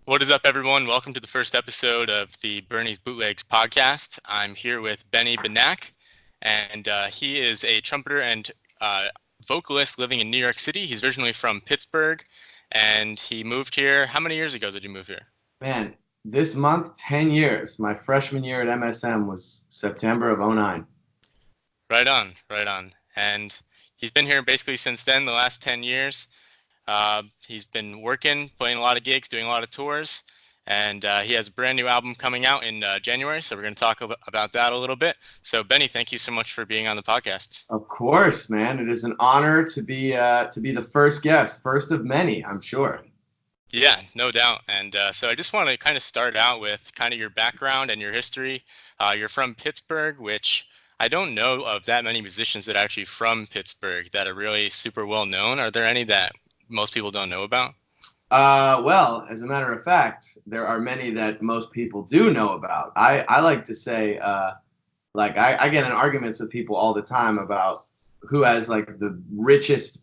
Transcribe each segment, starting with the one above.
What is up, everyone? Welcome to the first episode of the Bernie's Bootlegs podcast. I'm here with Benny Benack, and he is a trumpeter and vocalist living in New York City. He's originally from Pittsburgh, and he moved here. How many years ago did you move here? Man, this month, 10 years. My freshman year at MSM was September of '09. Right on, right on. And he's been here basically since then, the last 10 years. He's been working, playing a lot of gigs, doing a lot of tours, and he has a brand new album coming out in January, so we're going to talk about that a little bit. So, Benny, thank you so much for being on the podcast. Of course, man. It is an honor to be the first guest, first of many, I'm sure. Yeah, no doubt. And so I just want to kind of start out with kind of your background and your history. You're from Pittsburgh, which I don't know of that many musicians that are actually from Pittsburgh that are really super well known. Are there any that most people don't know about? Well, as a matter of fact, there are many that most people do know about. I like to say, I get in arguments with people all the time about who has like the richest,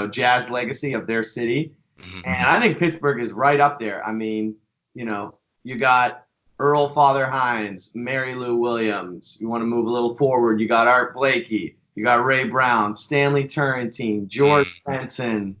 jazz legacy of their city. Mm-hmm. And I think Pittsburgh is right up there. I mean, you got Earl Father Hines, Mary Lou Williams. You want to move a little forward, you got Art Blakey, you got Ray Brown, Stanley Turrentine, George Benson.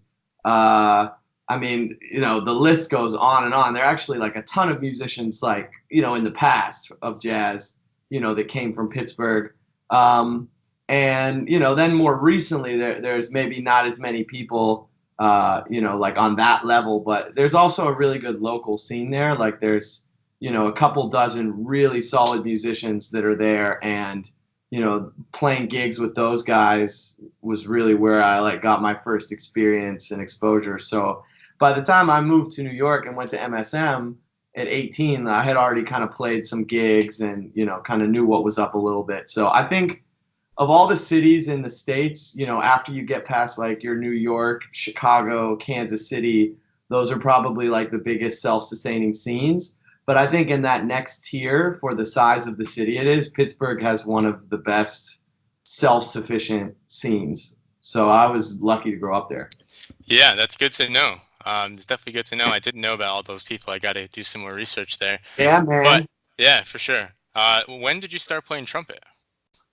I mean, the list goes on and on. There are actually like a ton of musicians like, in the past of jazz, that came from Pittsburgh. And, then more recently, there's maybe not as many people like on that level, but there's also a really good local scene there. Like there's, a couple dozen really solid musicians that are there, and, playing gigs with those guys was really where I got my first experience and exposure. So by the time I moved to New York and went to MSM at 18, I had already kind of played some gigs and, kind of knew what was up a little bit. So I think of all the cities in the States, after you get past like your New York, Chicago, Kansas City, those are probably like the biggest self-sustaining scenes. But I think in that next tier, for the size of the city it is, Pittsburgh has one of the best self-sufficient scenes. So I was lucky to grow up there. Yeah, that's good to know. It's definitely good to know. I didn't know about all those people. I got to do some more research there. Yeah, man. But yeah, for sure. When did you start playing trumpet?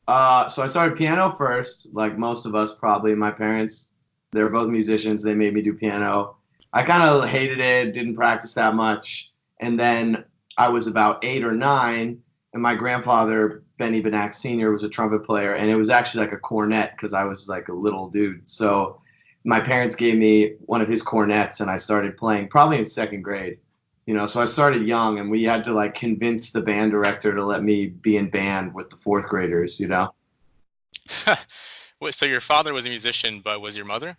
So I started piano first, like most of us probably. My parents, they're both musicians. They made me do piano. I kind of hated it, didn't practice that much. And then I was about 8 or 9, and my grandfather, Benny Benack Sr., was a trumpet player, and it was actually like a cornet because I was like a little dude. So my parents gave me one of his cornets, and I started playing probably in 2nd grade. So I started young, and we had to like convince the band director to let me be in band with the 4th graders, So your father was a musician, but was your mother?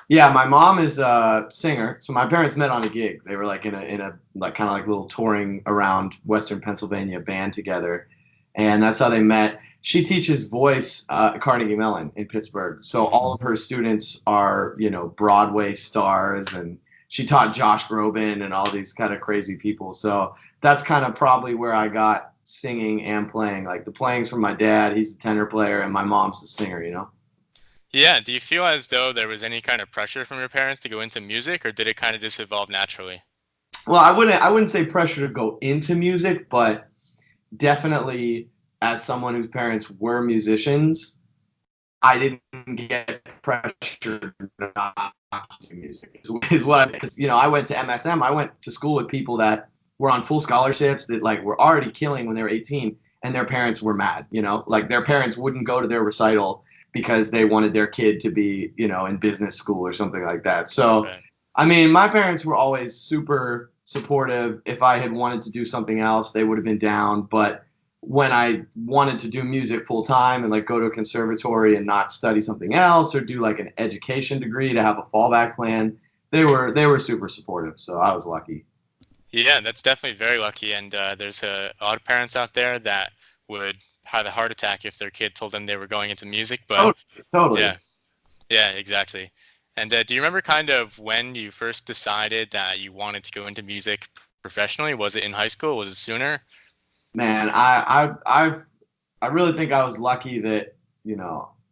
Yeah, my mom is a singer. So my parents met on a gig. They were like in a like kind of like little touring around Western Pennsylvania band together, and that's how they met. She teaches voice at Carnegie Mellon in Pittsburgh. So all of her students are, Broadway stars, and she taught Josh Groban and all these kind of crazy people. So that's kind of probably where I got singing and playing. Like the playing's from my dad. He's a tenor player, and my mom's the singer, Yeah. Do you feel as though there was any kind of pressure from your parents to go into music, or did it kind of just evolve naturally? Well, I wouldn't say pressure to go into music, but definitely as someone whose parents were musicians, I didn't get pressure not to do music. Is what, because I went to MSM. I went to school with people that were on full scholarships that like were already killing when they were 18, and their parents were mad. Like their parents wouldn't go to their recital because they wanted their kid to be, in business school or something like that. So, Right. I mean, my parents were always super supportive. If I had wanted to do something else, they would have been down. But when I wanted to do music full time and like go to a conservatory and not study something else or do like an education degree to have a fallback plan, they were super supportive. So I was lucky. Yeah, that's definitely very lucky. And there's a lot of parents out there that would have a heart attack if their kid told them they were going into music. But Totally. yeah, exactly. And do you remember kind of when you first decided that you wanted to go into music professionally? Was it in high school? Was it sooner? Man, I really think I was lucky that,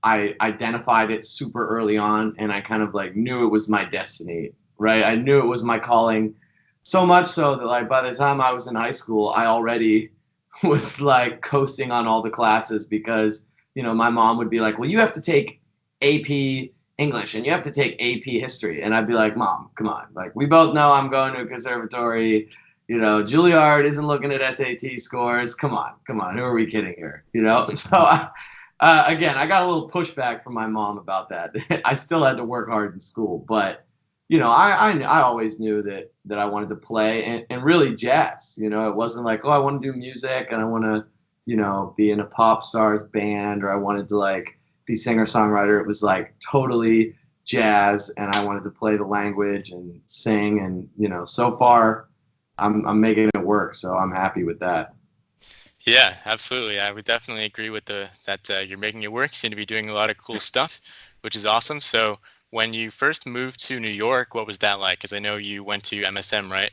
I identified it super early on, and I kind of like knew it was my destiny, right? I knew it was my calling. So much so that like by the time I was in high school, I already was like coasting on all the classes because, you know, my mom would be like, well, you have to take AP English and you have to take AP history. And I'd be like, Mom, come on. Like, we both know I'm going to a conservatory. You know, Juilliard isn't looking at SAT scores. Come on, come on. Who are we kidding here? You know? So, again, I got a little pushback from my mom about that. I still had to work hard in school, but you know, I always knew that I wanted to play and really jazz. You know, it wasn't like, oh, I want to do music and I want to, you know, be in a pop stars band or I wanted to like be singer songwriter. It was like totally jazz and I wanted to play the language and sing. And you know, so far I'm making it work, so I'm happy with that. Yeah, absolutely. I would definitely agree with that you're making it work. You seem to be doing a lot of cool stuff, which is awesome. So when you first moved to New York, what was that like? Because I know you went to MSM, right?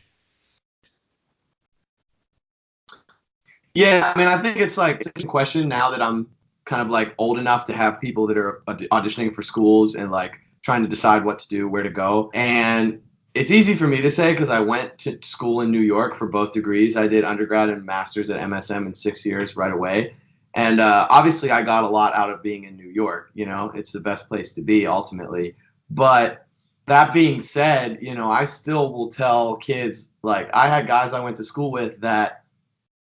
Yeah, I mean, I think it's like it's a question now that I'm kind of like old enough to have people that are auditioning for schools and like trying to decide what to do, where to go. And it's easy for me to say because I went to school in New York for both degrees. I did undergrad and master's at MSM in 6 years right away. And obviously, I got a lot out of being in New York. You know, it's the best place to be ultimately. But that being said, you know, I still will tell kids like I had guys I went to school with that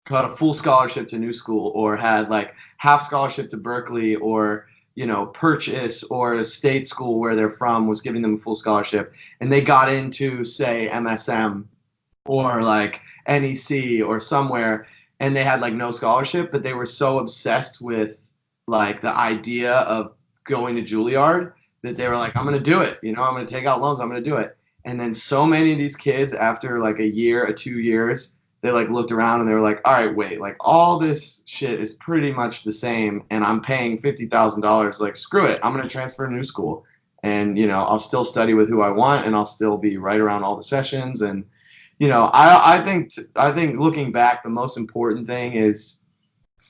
got a full scholarship to New School or had like half scholarship to Berkeley or you know Purchase or a state school where they're from was giving them a full scholarship and they got into say MSM or like NEC or somewhere and they had like no scholarship but they were so obsessed with like the idea of going to Juilliard that they were like I'm going to do it, you know, I'm going to take out loans, I'm going to do it. And then so many of these kids after like a year or 2 years they like looked around and they were like, all right, wait, like all this shit is pretty much the same and I'm paying $50,000. Like, screw it. I'm going to transfer to New School. And, you know, I'll still study with who I want and I'll still be right around all the sessions. And, you know, I think looking back, the most important thing is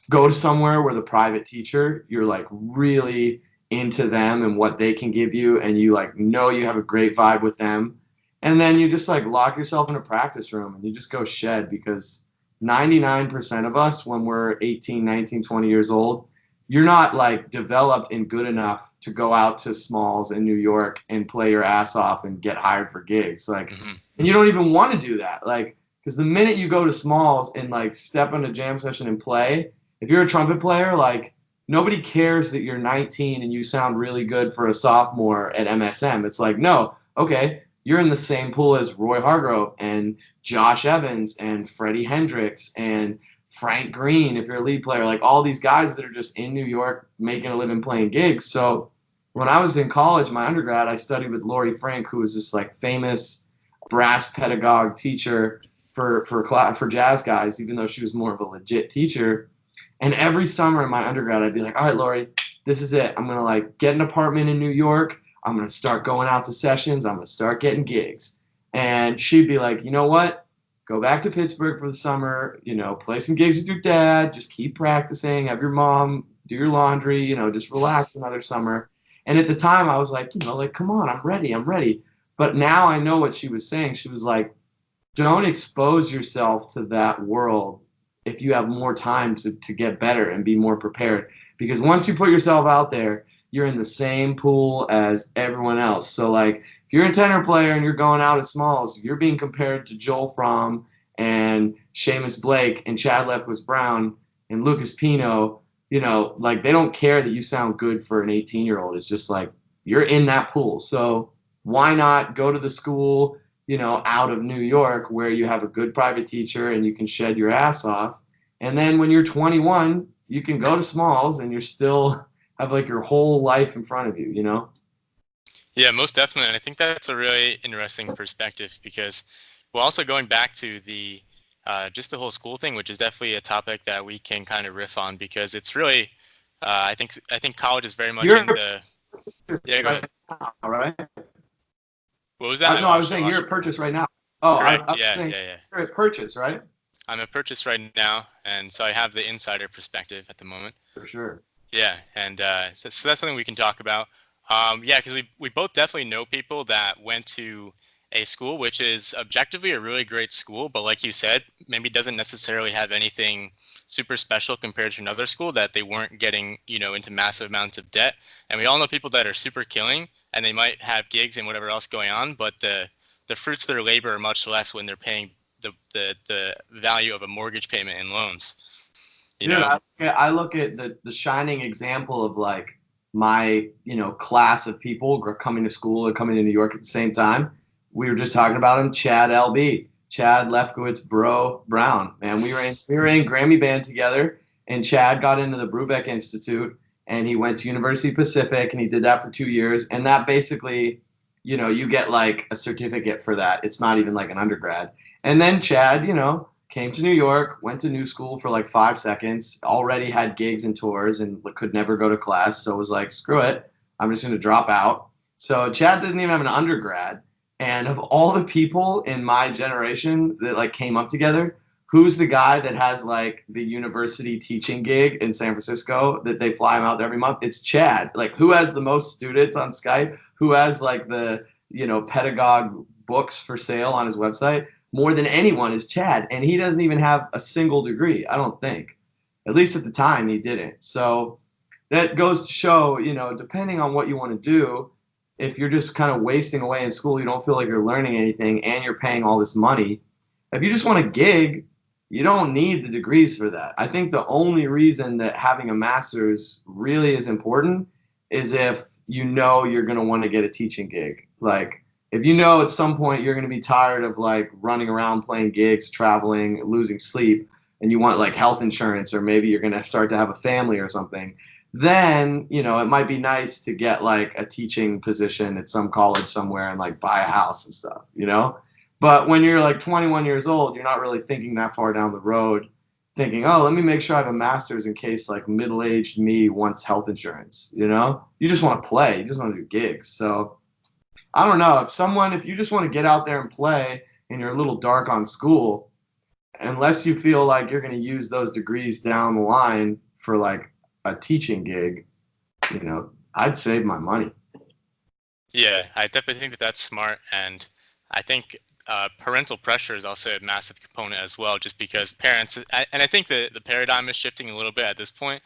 go to somewhere where the private teacher, you're like really into them and what they can give you and you like know you have a great vibe with them and then you just like lock yourself in a practice room and you just go shed because 99% of us when we're 18, 19, 20 years old, you're not like developed and good enough to go out to Smalls in New York and play your ass off and get hired for gigs. Like, Hmm. and you don't even want to do that. Like, because the minute you go to Smalls and like step on a jam session and play, if you're a trumpet player, like nobody cares that you're 19 and you sound really good for a sophomore at MSM. It's like, no, okay, you're in the same pool as Roy Hargrove and Josh Evans and Freddie Hendrix and Frank Green, if you're a lead player, like all these guys that are just in New York making a living playing gigs. So when I was in college, my undergrad, I studied with Laurie Frank, who was this like famous brass pedagogue teacher for jazz guys, even though she was more of a legit teacher. And every summer in my undergrad, I'd be like, all right, Lori, this is it. I'm going to like get an apartment in New York. I'm going to start going out to sessions. I'm going to start getting gigs. And she'd be like, you know what? Go back to Pittsburgh for the summer, you know, play some gigs with your dad. Just keep practicing. Have your mom do your laundry, you know, just relax another summer. And at the time I was like, you know, like, come on, I'm ready. I'm ready. But now I know what she was saying. She was like, don't expose yourself to that world if you have more time to get better and be more prepared. Because once you put yourself out there, you're in the same pool as everyone else. So like if you're a tenor player and you're going out at Smalls, you're being compared to Joel Fromm and Seamus Blake and Chad Lefwis Brown and Lucas Pino. You know, like they don't care that you sound good for an 18-year-old. It's just like you're in that pool. So why not go to the school, you know, out of New York where you have a good private teacher and you can shed your ass off. And then when you're 21, you can go to Smalls and you're still have like your whole life in front of you, you know? Yeah, most definitely. And I think that's a really interesting perspective because, well, also going back to the just the whole school thing, which is definitely a topic that we can kind of riff on because it's really, I think college is very much You're in the. a Yeah, go right ahead. now, right? What was that? I No, I was lost you. I saying lost you're you at for a minute. Purchase right now. Oh, I Correct. was Yeah, saying yeah, yeah. you're at Purchase, right? I'm at Purchase right now, and so I have the insider perspective at the moment. For sure. Yeah, and so that's something we can talk about. Yeah, because we both definitely know people that went to a school which is objectively a really great school, but like you said, maybe doesn't necessarily have anything super special compared to another school, that they weren't getting, into massive amounts of debt. And we all know people that are super killing, and they might have gigs and whatever else going on, but the fruits of their labor are much less when they're paying the value of a mortgage payment and loans. You Dude, know? I look at the shining example of like my, class of people coming to school and coming to New York at the same time. We were just talking about him, Chad LB, Chad Lefkowitz, Bro Brown. Man, we were in Grammy band together, and Chad got into the Brubeck Institute, and he went to University Pacific, and he did that for 2 years. And that basically, you get like a certificate for that. It's not even like an undergrad. And then Chad, came to New York, went to New School for like 5 seconds, already had gigs and tours and could never go to class. So was like, screw it, I'm just going to drop out. So Chad didn't even have an undergrad. And of all the people in my generation that like came up together, who's the guy that has like the university teaching gig in San Francisco that they fly him out every month? It's Chad. Like, who has the most students on Skype? Who has like the, pedagogue books for sale on his website? More than anyone is Chad, and he doesn't even have a single degree, I don't think. At least at the time, he didn't. So that goes to show, depending on what you want to do, if you're just kind of wasting away in school, you don't feel like you're learning anything, and you're paying all this money. If you just want to gig, you don't need the degrees for that. I think the only reason that having a master's really is important is if you're going to want to get a teaching gig. Like, if at some point you're going to be tired of like running around playing gigs, traveling, losing sleep, and you want like health insurance, or maybe you're going to start to have a family or something, then, it might be nice to get like a teaching position at some college somewhere and like buy a house and stuff, But when you're like 21 years old, you're not really thinking that far down the road, thinking, oh, let me make sure I have a master's in case like middle-aged me wants health insurance, You just want to play. You just want to do gigs. So I don't know, if you just want to get out there and play and you're a little dark on school, unless you feel like you're going to use those degrees down the line for like a teaching gig, I'd save my money. Yeah, I definitely think that that's smart. And I think parental pressure is also a massive component as well, just because parents, and I think the paradigm is shifting a little bit at this point.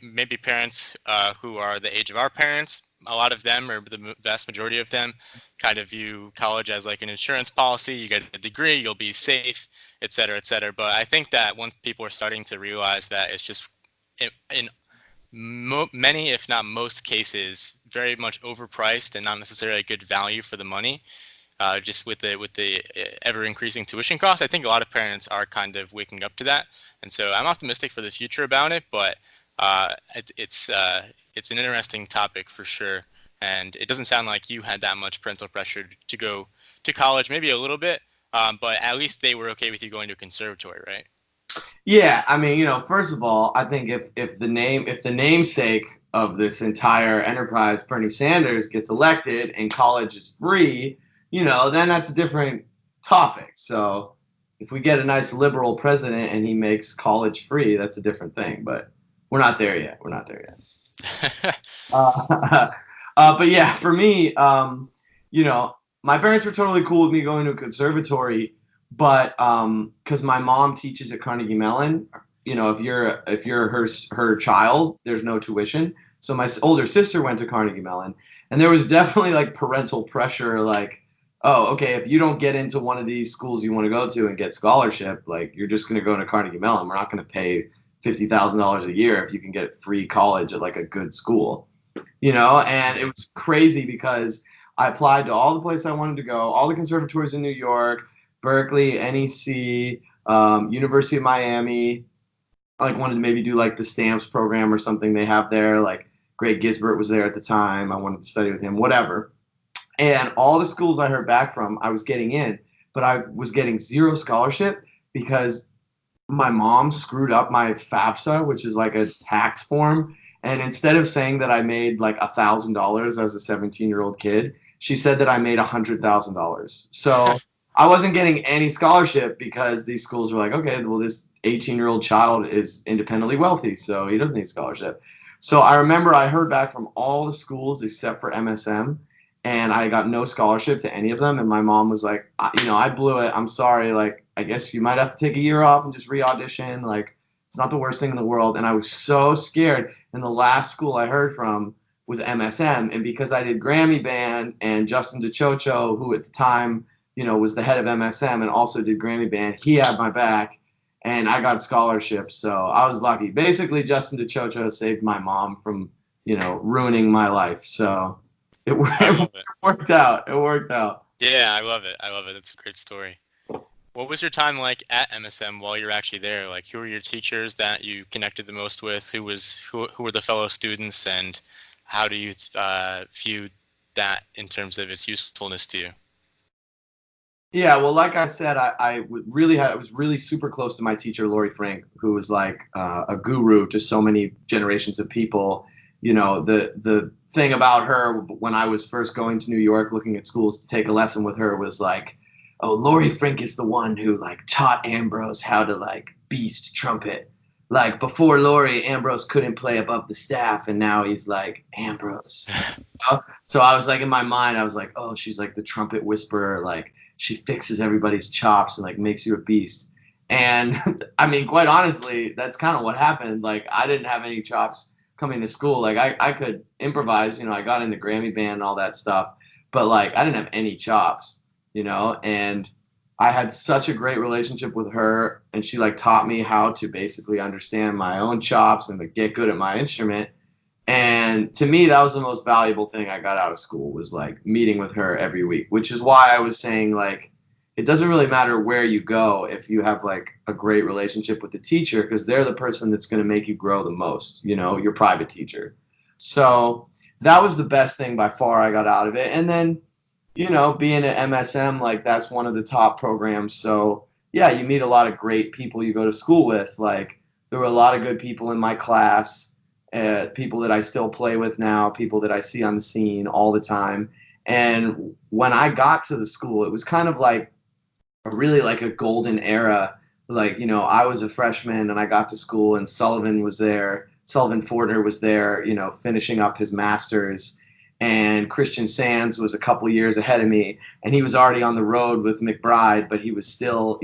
Maybe parents who are the age of our parents, a lot of them, or the vast majority of them, kind of view college as like an insurance policy. You get a degree, you'll be safe, et cetera, et cetera. But I think that once people are starting to realize that it's just in many, if not most cases, very much overpriced and not necessarily a good value for the money, just with the ever increasing tuition costs, I think a lot of parents are kind of waking up to that. And so I'm optimistic for the future about it, but it's an interesting topic for sure. And it doesn't sound like you had that much parental pressure to go to college, maybe a little bit, but at least they were okay with you going to a conservatory, right? Yeah, I mean, first of all, I think if the namesake of this entire enterprise, Bernie Sanders, gets elected and college is free, then that's a different topic. So if we get a nice liberal president and he makes college free, that's a different thing. But we're not there yet. But yeah, for me, my parents were totally cool with me going to a conservatory, but because my mom teaches at Carnegie Mellon, if you're her child, there's no tuition. So my older sister went to Carnegie Mellon, and there was definitely like parental pressure, like, oh, okay, if you don't get into one of these schools you want to go to and get scholarship, like you're just going to go to Carnegie Mellon. We're not going to pay $50,000 a year if you can get free college at like a good school, and it was crazy because I applied to all the places I wanted to go, all the conservatories in New York, Berkeley, NEC, University of Miami. I like wanted to maybe do like the stamps program or something they have there. Like Greg Gisbert was there at the time. I wanted to study with him, whatever. And all the schools I heard back from, I was getting in, but I was getting zero scholarship because my mom screwed up my FAFSA, which is like a tax form. And instead of saying that I made like $1,000 as a 17-year-old kid, she said that I made $100,000. So I wasn't getting any scholarship because these schools were like, okay, well, this 18-year-old child is independently wealthy, so he doesn't need scholarship. So I remember I heard back from all the schools except for MSM. and I got no scholarship to any of them. And my mom was like, I blew it. I'm sorry. Like, I guess you might have to take a year off and just re-audition. Like, it's not the worst thing in the world. And I was so scared. And the last school I heard from was MSM. And because I did Grammy Band, and Justin DeChocho, who at the time, was the head of MSM and also did Grammy Band, he had my back, and I got scholarships. So I was lucky. Basically, Justin DeChocho saved my mom from, ruining my life. So it worked out. It worked out. Yeah, I love it. I love it. That's a great story. What was your time like at MSM while you're actually there? Like, who were your teachers that you connected the most with? Who were the fellow students, and how do you view that in terms of its usefulness to you? Yeah, well, like I said, I was really super close to my teacher, Lori Frank, who was like a guru to so many generations of people. The thing about her when I was first going to New York looking at schools to take a lesson with her was like, oh, Lori Frank is the one who like taught Ambrose how to like beast trumpet. Like before Lori, Ambrose couldn't play above the staff, and now he's like Ambrose. So I was like, in my mind, I was like, oh, she's like the trumpet whisperer. Like she fixes everybody's chops and like makes you a beast. And I mean, quite honestly, that's kind of what happened. Like I didn't have any chops coming to school. Like I could improvise, I got into Grammy Band and all that stuff, but like I didn't have any chops, and I had such a great relationship with her, and she like taught me how to basically understand my own chops and to get good at my instrument. And to me, that was the most valuable thing I got out of school, was like meeting with her every week, which is why I was saying like, it doesn't really matter where you go if you have like a great relationship with the teacher, because they're the person that's going to make you grow the most, your private teacher. So that was the best thing by far I got out of it. And then, being at MSM, like that's one of the top programs. So yeah, you meet a lot of great people you go to school with. Like there were a lot of good people in my class, people that I still play with now, people that I see on the scene all the time. And when I got to the school, it was kind of like really like a golden era. Like, I was a freshman and I got to school, and Sullivan Fortner was there, finishing up his master's, and Christian Sands was a couple years ahead of me, and he was already on the road with McBride, but he was still,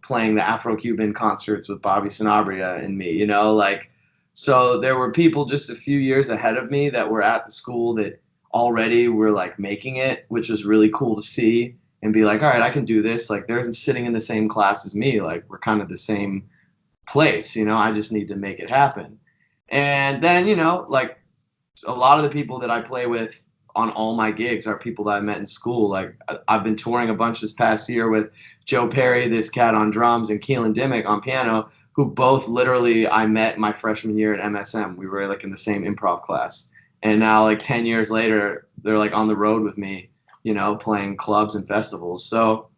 playing the Afro-Cuban concerts with Bobby Sanabria and me, like, so there were people just a few years ahead of me that were at the school that already were like making it, which was really cool to see and be like, all right, I can do this. Like they're sitting in the same class as me. Like we're kind of the same place, I just need to make it happen. And then, like a lot of the people that I play with on all my gigs are people that I met in school. Like I've been touring a bunch this past year with Joe Perry, this cat on drums, and Keelan Dimmick on piano, who both literally I met my freshman year at MSM. We were like in the same improv class. And now like 10 years later, they're like on the road with me, playing clubs and festivals. So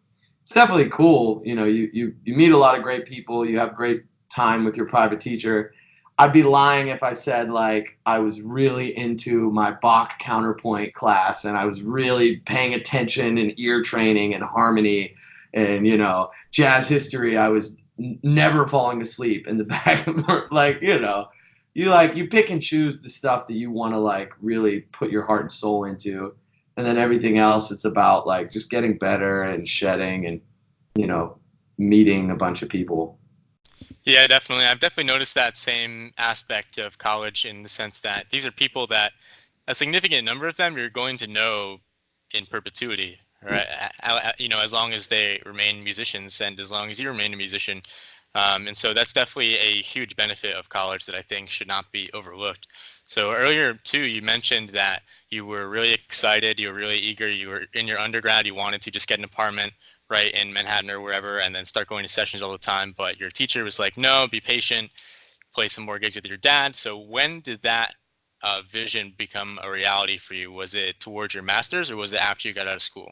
it's definitely cool. You meet a lot of great people. You have great time with your private teacher. I'd be lying if I said like I was really into my Bach counterpoint class and I was really paying attention and ear training and harmony and, jazz history. I was never falling asleep in the back of like, you pick and choose the stuff that you want to like really put your heart and soul into. And then everything else, it's about like just getting better and shedding and, meeting a bunch of people. Yeah, definitely. I've definitely noticed that same aspect of college in the sense that these are people that a significant number of them you're going to know in perpetuity, right? As long as they remain musicians and as long as you remain a musician. And so that's definitely a huge benefit of college that I think should not be overlooked. So earlier too, you mentioned that you were really excited, you were really eager, you were in your undergrad, you wanted to just get an apartment right in Manhattan or wherever and then start going to sessions all the time, but your teacher was like, no, be patient, play some more gigs with your dad. So when did that vision become a reality for you? Was it towards your master's or was it after you got out of school?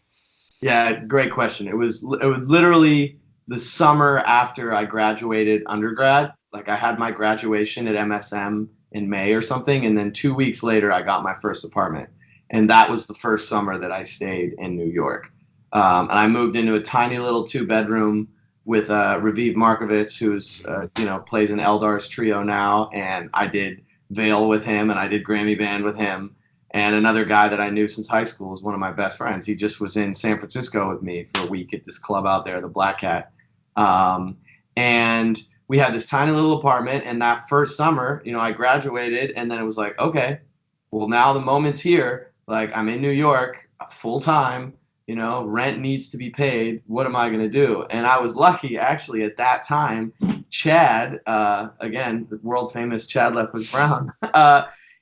Yeah, great question. It was literally the summer after I graduated undergrad. Like I had my graduation at MSM in May or something, and then 2 weeks later I got my first apartment, and that was the first summer that I stayed in New York. And I moved into a tiny little 2-bedroom with Raviv Markovitz, who's plays in Eldar's trio now, and I did Veil with him, and I did Grammy Band with him. And another guy that I knew since high school is one of my best friends. He just was in San Francisco with me for a week at this club out there, the Black Cat. And we had this tiny little apartment. And that first summer, you know, I graduated, and then it was like, okay, well, now the moment's here. Like, I'm in New York full time, you know, rent needs to be paid. What am I going to do? And I was lucky, actually, at that time. Chad, again, the world famous Chad Lefwich Brown,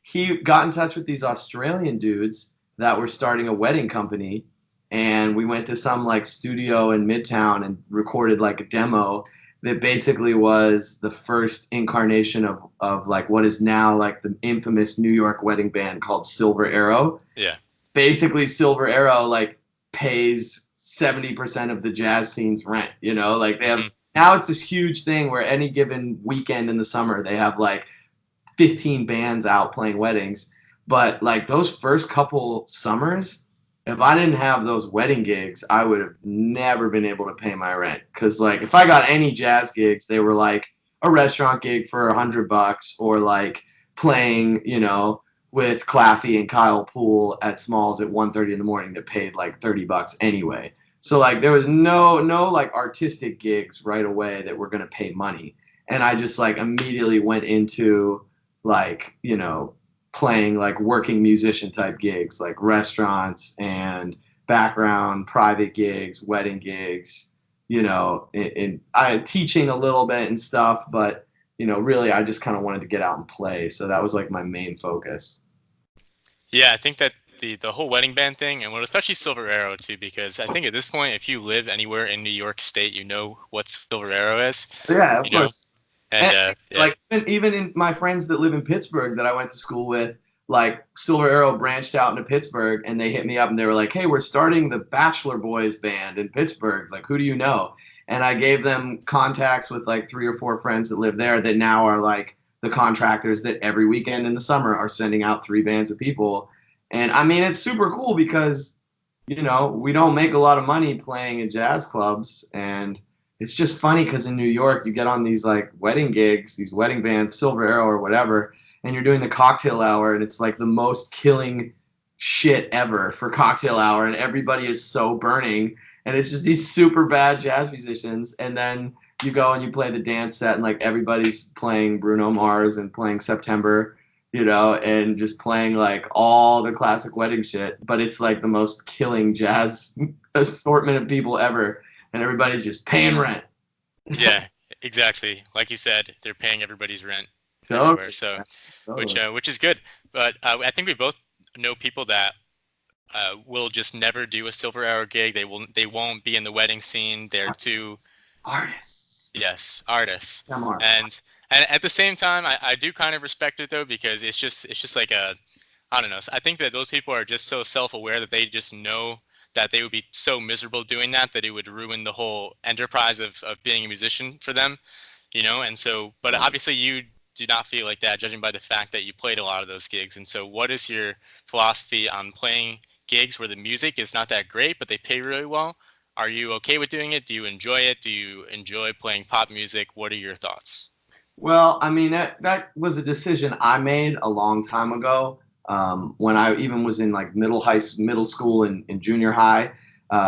he got in touch with these Australian dudes that were starting a wedding company. And we went to some like studio in Midtown and recorded like a demo that basically was the first incarnation of like what is now like the infamous New York wedding band called Silver Arrow. Yeah. Basically, Silver Arrow like pays 70% of the jazz scene's rent, you know, like they have, now it's this huge thing where any given weekend in the summer, they have like 15 bands out playing weddings. But like those first couple summers, if I didn't have those wedding gigs, I would have never been able to pay my rent. Cause like if I got any jazz gigs, they were like a restaurant gig for $100 or like playing, you know, with Claffey and Kyle Poole at Smalls at 1:30 in the morning that paid like $30 anyway. So like there was no like artistic gigs right away that were gonna pay money. And I just like immediately went into like, you know, playing like working musician type gigs, like restaurants and background private gigs, wedding gigs, you know, and I teaching a little bit and stuff, but you know, really I just kind of wanted to get out and play. So that was like my main focus. Yeah, I think that the whole wedding band thing, and well, especially Silver Arrow too, because I think at this point, if you live anywhere in New York State, you know what Silver Arrow is. Yeah, of course. And yeah. Like even in my friends that live in Pittsburgh that I went to school with, like Silver Arrow branched out into Pittsburgh, and they hit me up and they were like, "Hey, we're starting the Bachelor Boys band in Pittsburgh. Like, who do you know?" And I gave them contacts with like 3 or 4 friends that live there that now are like the contractors that every weekend in the summer are sending out 3 bands of people. And I mean, it's super cool because, you know, we don't make a lot of money playing in jazz clubs. And it's just funny because in New York, you get on these like wedding gigs, these wedding bands, Silver Arrow or whatever, and you're doing the cocktail hour, and it's like the most killing shit ever for cocktail hour. And everybody is so burning. And it's just these super bad jazz musicians. And then you go and you play the dance set, and like everybody's playing Bruno Mars and playing September, you know, and just playing like all the classic wedding shit. But it's like the most killing jazz assortment of people ever. And everybody's just paying rent. Yeah, exactly. Like you said, they're paying everybody's rent Totally. everywhere. So, which is good. But I think we both know people that will just never do a Silver Arrow gig. They won't be in the wedding scene. They're too artists. Yes, artists. Come on. And at the same time, I do kind of respect it though, because it's just like I don't know. I think that those people are just so self-aware that they just know that they would be so miserable doing that it would ruin the whole enterprise of being a musician for them, you know. And so, but obviously you do not feel like that, judging by the fact that you played a lot of those gigs. And so what is your philosophy on playing gigs where the music is not that great, but they pay really well? Are you okay with doing it? Do you enjoy it? Do you enjoy playing pop music? What are your thoughts? Well, I mean, that was a decision I made a long time ago. When I even was in like middle school and junior high,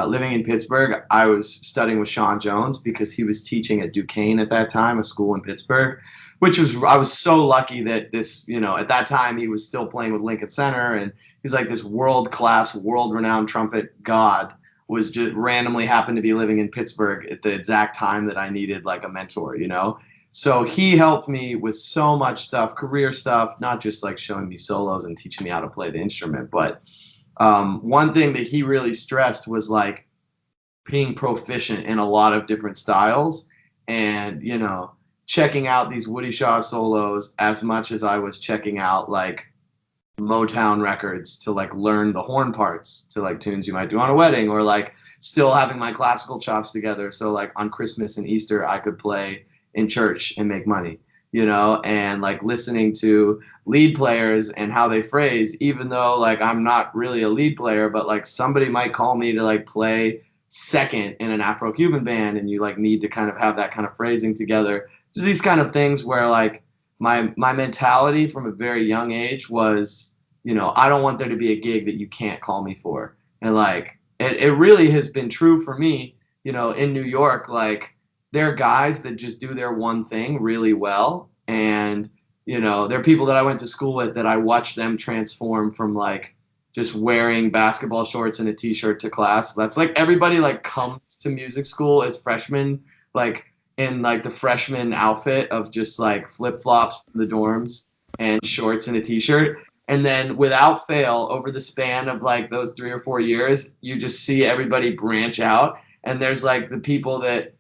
living in Pittsburgh, I was studying with Sean Jones because he was teaching at Duquesne at that time, a school in Pittsburgh, I was so lucky that this, you know, at that time he was still playing with Lincoln Center, and he's like this world-class, world-renowned trumpet god was just randomly happened to be living in Pittsburgh at the exact time that I needed like a mentor, you know? So he helped me with so much stuff, career stuff, not just like showing me solos and teaching me how to play the instrument. But one thing that he really stressed was like being proficient in a lot of different styles and, you know, checking out these Woody Shaw solos as much as I was checking out like Motown records to like learn the horn parts to like tunes you might do on a wedding, or like still having my classical chops together. So like on Christmas and Easter, I could play in church and make money, you know, and like listening to lead players and how they phrase, even though like I'm not really a lead player, but like somebody might call me to like play second in an Afro-Cuban band, and you like need to kind of have that kind of phrasing together. Just these kind of things where like my mentality from a very young age was I don't want there to be a gig that you can't call me for. And like, it really has been true for me, in New York. Like, there are guys that just do their one thing really well. And, there are people that I went to school with that I watched them transform from like just wearing basketball shorts and a t-shirt to class. That's like everybody like comes to music school as freshmen, like in like the freshman outfit of just like flip-flops from the dorms and shorts and a t-shirt. And then without fail, over the span of like those 3 or 4 years, you just see everybody branch out. And there's like the people that,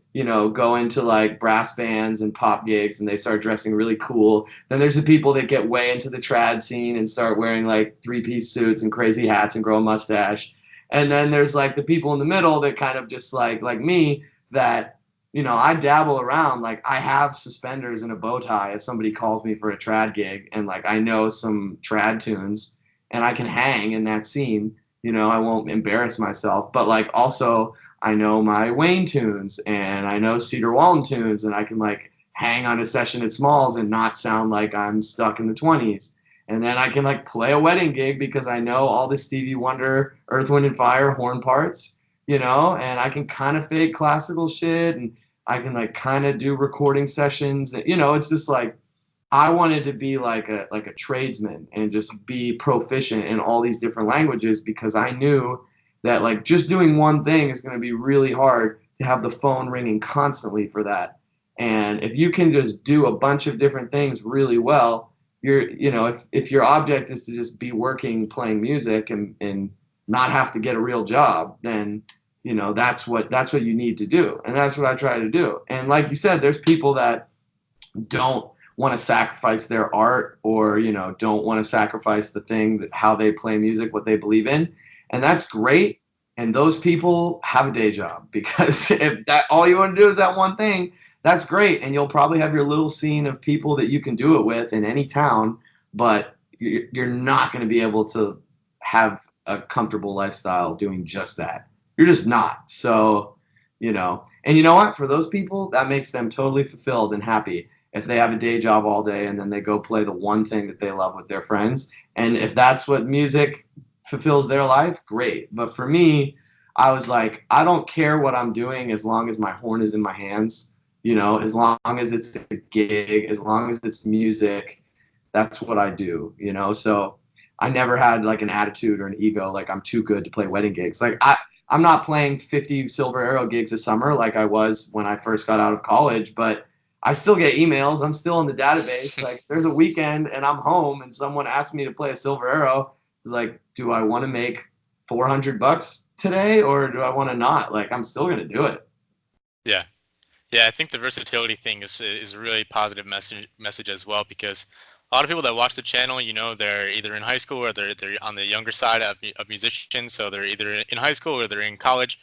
go into like brass bands and pop gigs and they start dressing really cool. Then there's the people that get way into the trad scene and start wearing like 3-piece suits and crazy hats and grow a mustache. And then there's like the people in the middle that kind of just like me, that I dabble around. Like, I have suspenders and a bow tie if somebody calls me for a trad gig, and like I know some trad tunes and I can hang in that scene. I won't embarrass myself, but like also I know my Wayne tunes and I know Cedar Walton tunes, and I can like hang on a session at Smalls and not sound like I'm stuck in the 20s. And then I can like play a wedding gig because I know all the Stevie Wonder, Earth, Wind and Fire horn parts, and I can kind of fake classical shit, and I can like kind of do recording sessions. It's just like I wanted to be like a tradesman and just be proficient in all these different languages, because I knew that like just doing one thing is going to be really hard to have the phone ringing constantly for that. And if you can just do a bunch of different things really well, if your object is to just be working, playing music and not have to get a real job, then, that's what you need to do. And that's what I try to do. And like you said, there's people that don't want to sacrifice their art, or, don't want to sacrifice the thing, that how they play music, what they believe in. And that's great. And those people have a day job, because if that all you want to do is that one thing, that's great. And you'll probably have your little scene of people that you can do it with in any town, but you're not going to be able to have a comfortable lifestyle doing just that. You're just not. So, and you know what? For those people, that makes them totally fulfilled and happy if they have a day job all day and then they go play the one thing that they love with their friends. And if that's what music fulfills their life, great. But for me, I was like, I don't care what I'm doing as long as my horn is in my hands. As long as it's a gig, as long as it's music, that's what I do. So I never had like an attitude or an ego like I'm too good to play wedding gigs. Like I'm not playing 50 Silver Arrow gigs a summer like I was when I first got out of college, but I still get emails. I'm still in the database. Like, there's a weekend and I'm home and someone asked me to play a Silver Arrow. It's like, do I want to make $400 today, or do I want to not? Like, I'm still going to do it. Yeah. Yeah, I think the versatility thing is a really positive message as well, because a lot of people that watch the channel, they're either in high school or they're on the younger side of musicians. So they're either in high school or they're in college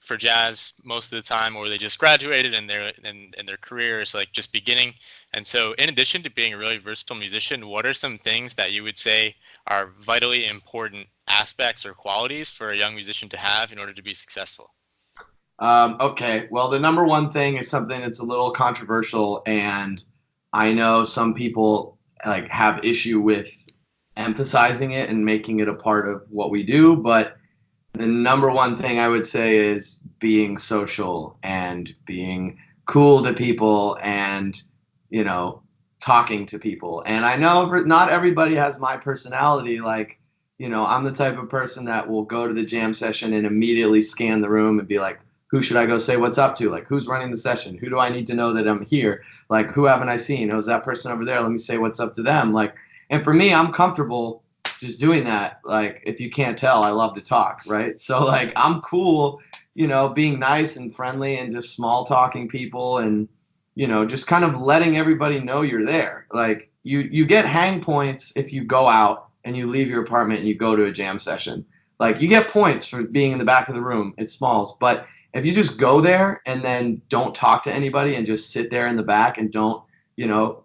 for jazz most of the time, or they just graduated and their career is like just beginning. And so in addition to being a really versatile musician, what are some things that you would say are vitally important aspects or qualities for a young musician to have in order to be successful? Okay, well, the number one thing is something that's a little controversial, and I know some people like have issue with emphasizing it and making it a part of what we do, but the number one thing I would say is being social and being cool to people and, talking to people. And I know not everybody has my personality. Like, I'm the type of person that will go to the jam session and immediately scan the room and be like, who should I go say what's up to? Like, who's running the session? Who do I need to know that I'm here? Like, who haven't I seen? Who's that person over there? Let me say what's up to them. Like, and for me, I'm comfortable just doing that. Like, if you can't tell, I love to talk, right? So like, I'm cool, being nice and friendly and just small talking people and, just kind of letting everybody know you're there. Like, you get hang points if you go out and you leave your apartment and you go to a jam session. Like, you get points for being in the back of the room at Smalls, but if you just go there and then don't talk to anybody and just sit there in the back and don't,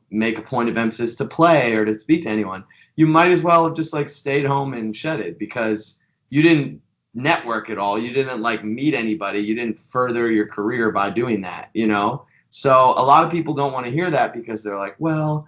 make a point of emphasis to play or to speak to anyone, you might as well have just like stayed home and shedded, because you didn't network at all. You didn't like meet anybody. You didn't further your career by doing that, So a lot of people don't want to hear that, because they're like, well,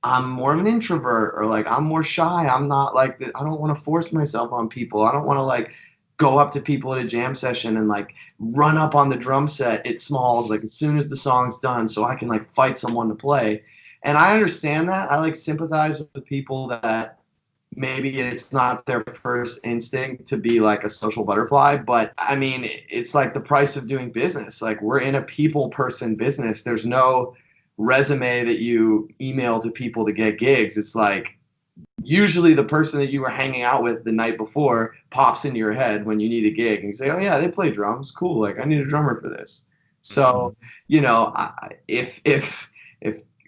I'm more of an introvert, or like I'm more shy. I'm not like I don't want to force myself on people. I don't want to like go up to people at a jam session and like run up on the drum set at Smalls like as soon as the song's done so I can like fight someone to play. And I understand that. I like sympathize with the people that maybe it's not their first instinct to be like a social butterfly, but I mean, it's like the price of doing business. Like we're in a people person business. There's no resume that you email to people to get gigs. It's like usually the person that you were hanging out with the night before pops into your head when you need a gig and you say, oh yeah, they play drums. Cool. Like I need a drummer for this. So, you know, if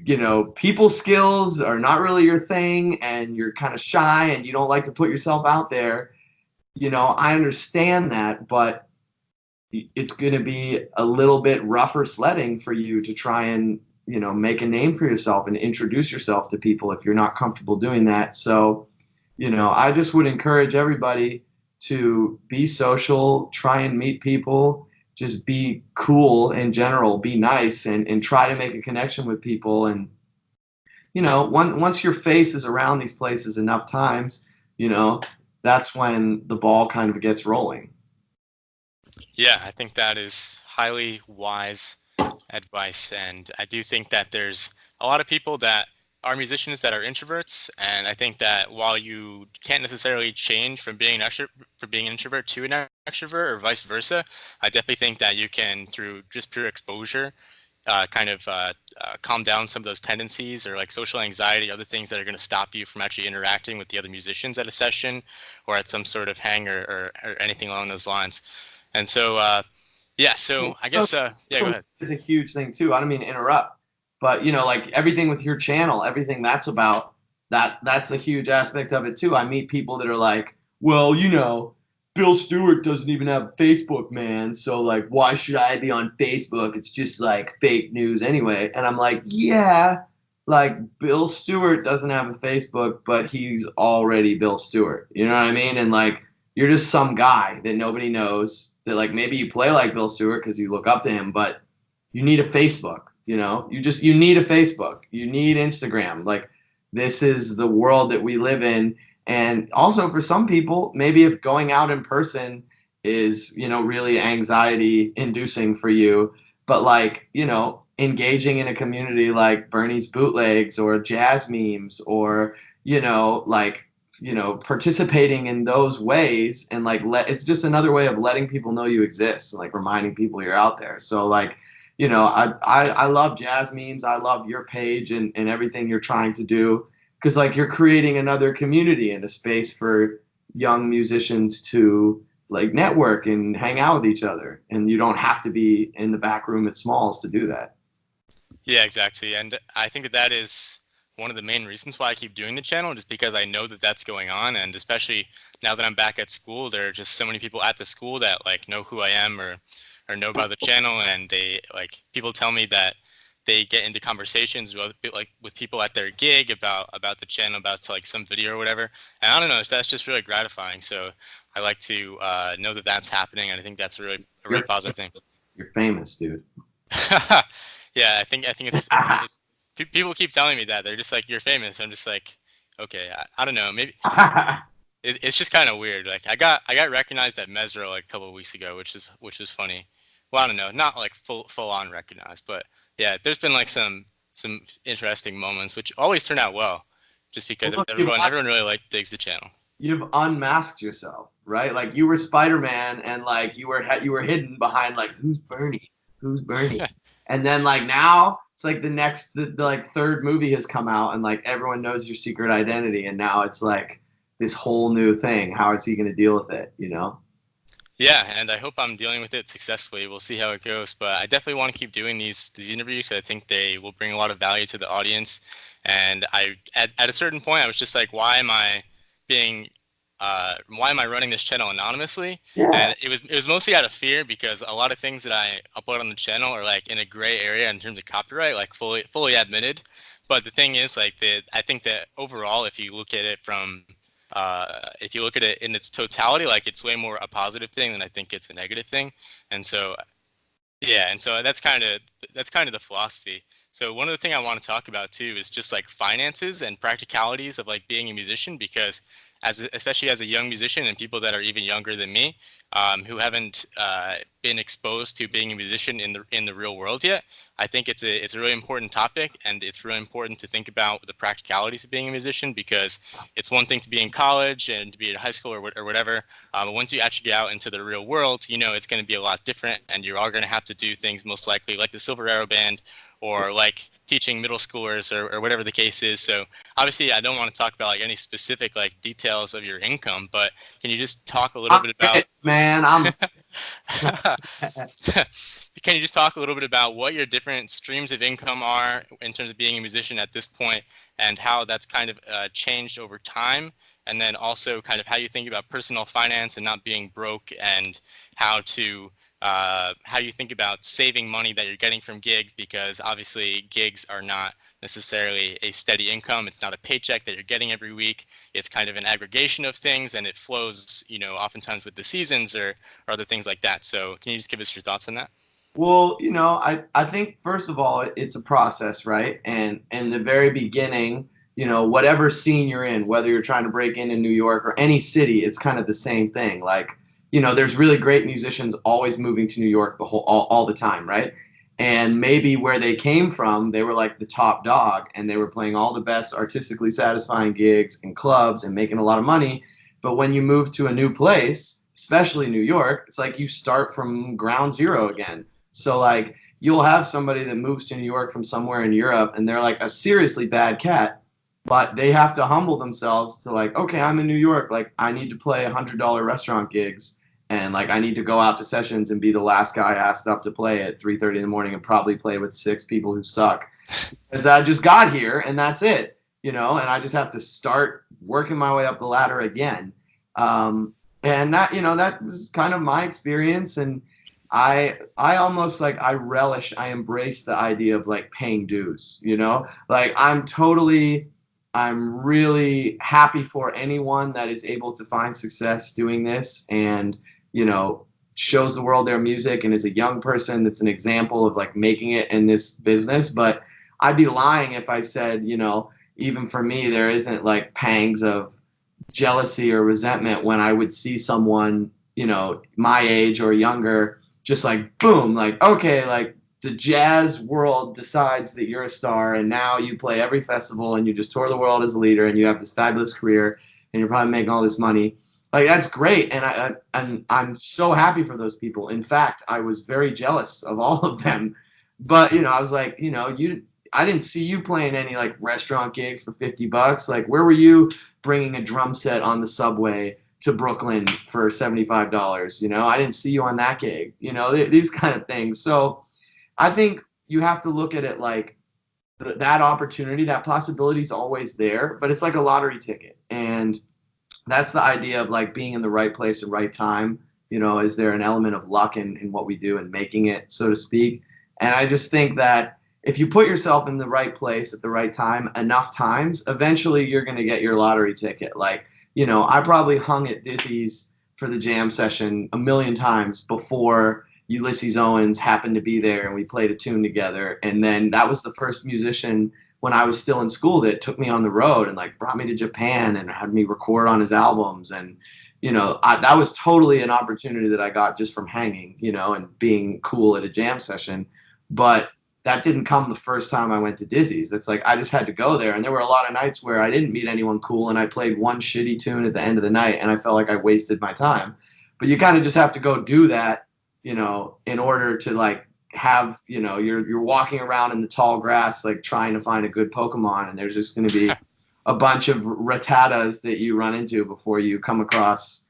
you know, people skills are not really your thing and you're kind of shy and you don't like to put yourself out there, you know, I understand that, but it's going to be a little bit rougher sledding for you to try and, you know, make a name for yourself and introduce yourself to people if you're not comfortable doing that. So, you know, I just would encourage everybody to be social, try and meet people, just be cool in general, be nice and try to make a connection with people. And, you know, once your face is around these places enough times, you know, that's when the ball kind of gets rolling. Yeah, I think that is highly wise advice. And I do think that there's a lot of people that are musicians that are introverts. And I think that while you can't necessarily change from being an introvert to an extrovert or vice versa, I definitely think that you can, through just pure exposure, calm down some of those tendencies or like social anxiety, other things that are going to stop you from actually interacting with the other musicians at a session or at some sort of hang or anything along those lines. And so, yeah, so I So guess, yeah, go social ahead. is a huge thing too. I don't mean to interrupt, but you know, like everything with your channel, everything that's about that's a huge aspect of it too. I meet people that are like, well, you know, Bill Stewart doesn't even have Facebook, man. So like, why should I be on Facebook? It's just like fake news anyway. And I'm like, yeah, like Bill Stewart doesn't have a Facebook, but he's already Bill Stewart. You know what I mean? And like, you're just some guy that nobody knows that like maybe you play like Bill Stewart because you look up to him, but you need a Facebook, you know? You need a Facebook. You need Instagram. Like this is the world that we live in. And also for some people, maybe if going out in person is, you know, really anxiety inducing for you, but like, you know, engaging in a community like Bernie's Bootlegs or Jazz Memes or, you know, like you know, participating in those ways and like it's just another way of letting people know you exist and like reminding people you're out there. So like, you know, I love Jazz Memes. I love your page and everything you're trying to do because like you're creating another community and a space for young musicians to like network and hang out with each other. And you don't have to be in the back room at Smalls to do that. Yeah, exactly. And I think that that is one of the main reasons why I keep doing the channel, just because I know that that's going on. And especially now that I'm back at school, there are just so many people at the school that like know who I am or know about the channel. And they like people tell me that they get into conversations with people at their gig about the channel, about like some video or whatever. And I don't know, that's just really gratifying. So I like to know that that's happening. And I think that's a really You're positive thing. you're famous, dude. Yeah, I think people keep telling me that they're just like you're famous. I'm just like, okay, I don't know, maybe it's just kind of weird. Like I got recognized at Mesro like a couple of weeks ago, which is funny. Well, I don't know, not like full on recognized, but yeah, there's been like some interesting moments, which always turn out well, just because Well, look, everyone really like digs the channel. you've unmasked yourself, right? Like you were Spider-Man, and like you were hidden behind like who's Bernie, who's Bernie, and then like now it's like the like third movie has come out, and like everyone knows your secret identity, and now it's like this whole new thing. How is he going to deal with it? You know? Yeah, and I hope I'm dealing with it successfully. We'll see how it goes, but I definitely want to keep doing these interviews. I think they will bring a lot of value to the audience. And at a certain point, I was just like, being why am I running this channel anonymously? Yeah. And it was mostly out of fear because a lot of things that I upload on the channel are like in a gray area in terms of copyright, like fully admitted. But the thing is, like I think that overall, if you look at it in its totality, like it's way more a positive thing than I think it's a negative thing. And so Yeah, and so that's kind of the philosophy. So one of the things I want to talk about too is just like finances and practicalities of like being a musician, because especially as a young musician and people that are even younger than me, who haven't been exposed to being a musician in the real world yet, I think it's a really important topic, and it's really important to think about the practicalities of being a musician, because it's one thing to be in college and to be in high school or whatever. But once you actually get out into the real world, it's going to be a lot different, and you are going to have to do things most likely like the Silver Arrow Band, or like teaching middle schoolers, or whatever the case is. So obviously, I don't want to talk about like any specific like details of your income, but can you just talk a little I'm bit about? rich, man. I'm Can you just talk a little bit about what your different streams of income are in terms of being a musician at this point, and how that's kind of changed over time, and then also kind of how you think about personal finance and not being broke, and how you think about saving money that you're getting from gigs, because obviously gigs are not necessarily a steady income. It's not a paycheck that you're getting every week. It's kind of an aggregation of things, and it flows, oftentimes with the seasons or other things like that. So can you just give us your thoughts on that? Well, I think first of all, it's a process, right? And in the very beginning, whatever scene you're in, whether you're trying to break into New York or any city, it's kind of the same thing. Like, there's really great musicians always moving to New York all the time, right? And maybe where they came from, they were like the top dog and they were playing all the best artistically satisfying gigs and clubs and making a lot of money. But when you move to a new place, especially New York, it's like you start from ground zero again. So like you'll have somebody that moves to New York from somewhere in Europe and they're like a seriously bad cat, but they have to humble themselves to like, okay, I'm in New York, like I need to play $100 restaurant gigs and like I need to go out to sessions and be the last guy asked up to play at 3:30 in the morning and probably play with 6 people who suck. Because I just got here and that's it, and I just have to start working my way up the ladder again. And that was kind of my experience. And I almost like I embrace the idea of like paying dues, like I'm really happy for anyone that is able to find success doing this and shows the world their music and is a young person that's an example of like making it in this business. But I'd be lying if I said, even for me there isn't like pangs of jealousy or resentment when I would see someone, my age or younger, just like boom, like okay, like the jazz world decides that you're a star and now you play every festival and you just tour the world as a leader and you have this fabulous career and you're probably making all this money. Like that's great, and I'm so happy for those people. In fact, I was very jealous of all of them. But I was like, I didn't see you playing any like restaurant gigs for $50. Like, where were you bringing a drum set on the subway to Brooklyn for $75? I didn't see you on that gig. These kind of things. So I think you have to look at it like that opportunity, that possibility is always there, but it's like a lottery ticket. And that's the idea of like being in the right place and right time. Is there an element of luck in what we do and making it, so to speak? And I just think that if you put yourself in the right place at the right time enough times, eventually you're going to get your lottery ticket. Like, I probably hung at Dizzy's for the jam session a million times before Ulysses Owens happened to be there and we played a tune together. And then that was the first musician when I was still in school that took me on the road and like brought me to Japan and had me record on his albums. And, that was totally an opportunity that I got just from hanging, and being cool at a jam session. But that didn't come the first time I went to Dizzy's. That's like I just had to go there. And there were a lot of nights where I didn't meet anyone cool and I played one shitty tune at the end of the night and I felt like I wasted my time. But you kind of just have to go do that, in order to like have, you're walking around in the tall grass like trying to find a good Pokemon and there's just going to be a bunch of rattatas that you run into before you come across,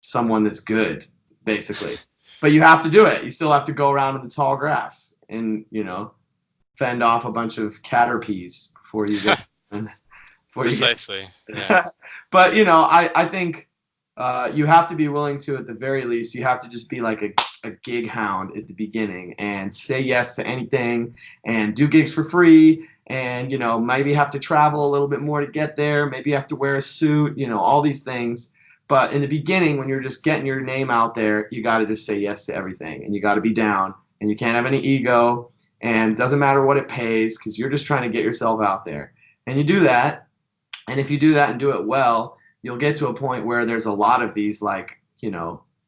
someone that's good, basically. But you have to do it. You still have to go around in the tall grass and, fend off a bunch of caterpies before you get. Precisely. Yeah. But, I think you have to be willing to, at the very least, you have to just be like a gig hound at the beginning and say yes to anything and do gigs for free. And, maybe have to travel a little bit more to get there. Maybe you have to wear a suit, all these things. But in the beginning, when you're just getting your name out there, you got to just say yes to everything, and you got to be down, and you can't have any ego, and it doesn't matter what it pays because you're just trying to get yourself out there. And you do that, and if you do that and do it well, you'll get to a point where there's a lot of these, like,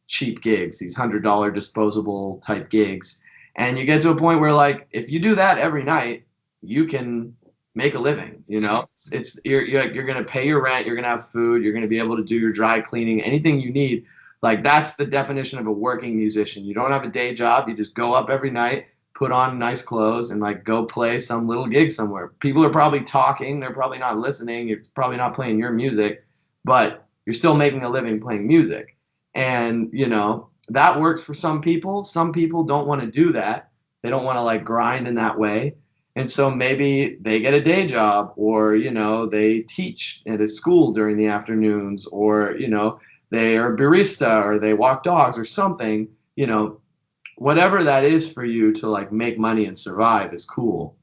cheap gigs, these $100 disposable type gigs. And you get to a point where, like, if you do that every night, you can make a living. You're going to pay your rent, you're going to have food, you're going to be able to do your dry cleaning, anything you need. Like, that's the definition of a working musician. You don't have a day job, you just go up every night, put on nice clothes, and, like, go play some little gig somewhere. People are probably talking, they're probably not listening, you're probably not playing your music, but you're still making a living playing music. And that works for some people. Some people don't want to do that. They don't want to, like, grind in that way. And so maybe they get a day job, or they teach at a school during the afternoons, or they are a barista, or they walk dogs or something. Whatever that is for you to, like, make money and survive is cool.